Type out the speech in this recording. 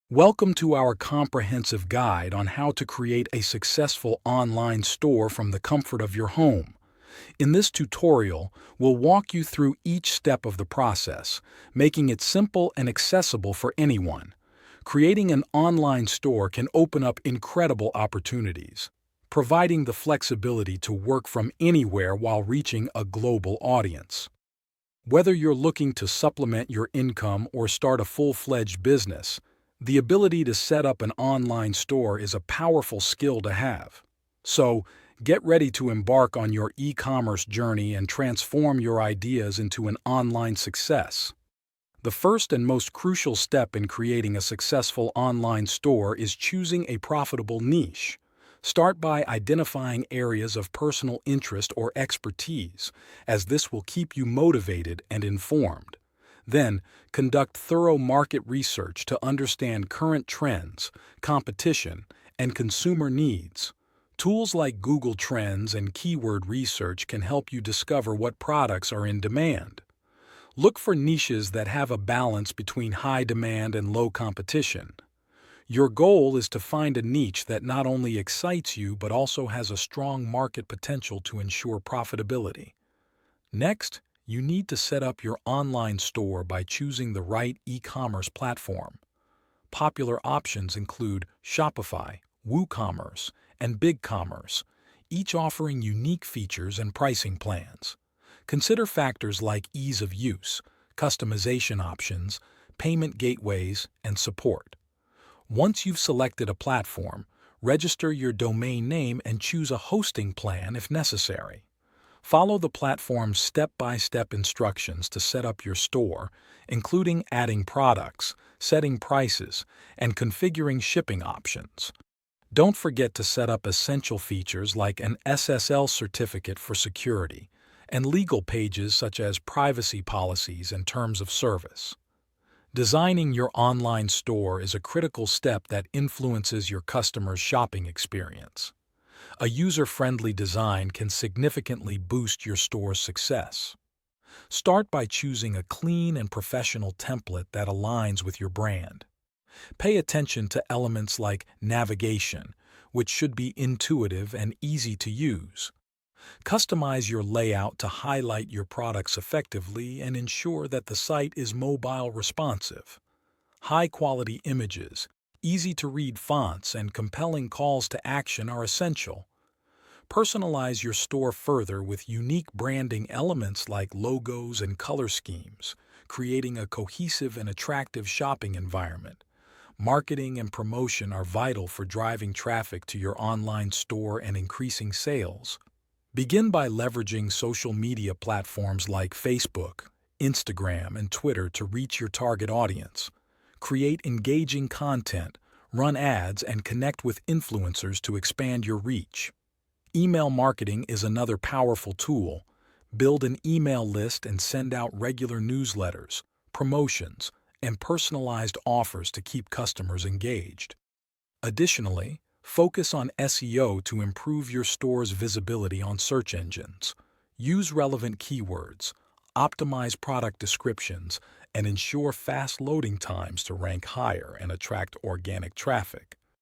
Welcome to our comprehensive guide on how to create a successful online store from the comfort of your home. In this tutorial, we'll walk you through each step of the process, making it simple and accessible for anyone. Creating an online store can open up incredible opportunities, providing the flexibility to work from anywhere while reaching a global audience. Whether you're looking to supplement your income or start a full-fledged business, the ability to set up an online store is a powerful skill to have. So, get ready to embark on your e-commerce journey and transform your ideas into an online success. The first and most crucial step in creating a successful online store is choosing a profitable niche. Start by identifying areas of personal interest or expertise, as this will keep you motivated and informed. Then, conduct thorough market research to understand current trends, competition, and consumer needs. Tools like Google Trends and keyword research can help you discover what products are in demand. Look for niches that have a balance between high demand and low competition. Your goal is to find a niche that not only excites you but also has a strong market potential to ensure profitability. Next, you need to set up your online store by choosing the right e-commerce platform. Popular options include Shopify, WooCommerce, and BigCommerce, each offering unique features and pricing plans. Consider factors like ease of use, customization options, payment gateways, and support. Once you've selected a platform, register your domain name and choose a hosting plan if necessary. Follow the platform's step-by-step instructions to set up your store, including adding products, setting prices, and configuring shipping options. Don't forget to set up essential features like an SSL certificate for security and legal pages such as privacy policies and terms of service. Designing your online store is a critical step that influences your customers' shopping experience. A user-friendly design can significantly boost your store's success. Start by choosing a clean and professional template that aligns with your brand. Pay attention to elements like navigation, which should be intuitive and easy to use. Customize your layout to highlight your products effectively and ensure that the site is mobile responsive. High-quality images, easy-to-read fonts, and compelling calls to action are essential. Personalize your store further with unique branding elements like logos and color schemes, creating a cohesive and attractive shopping environment. Marketing and promotion are vital for driving traffic to your online store and increasing sales. Begin by leveraging social media platforms like Facebook, Instagram, and Twitter to reach your target audience. Create engaging content, run ads, and connect with influencers to expand your reach. Email marketing is another powerful tool. Build an email list and send out regular newsletters, promotions, and personalized offers to keep customers engaged. Additionally, focus on SEO to improve your store's visibility on search engines. Use relevant keywords, optimize product descriptions, and ensure fast loading times to rank higher and attract organic traffic.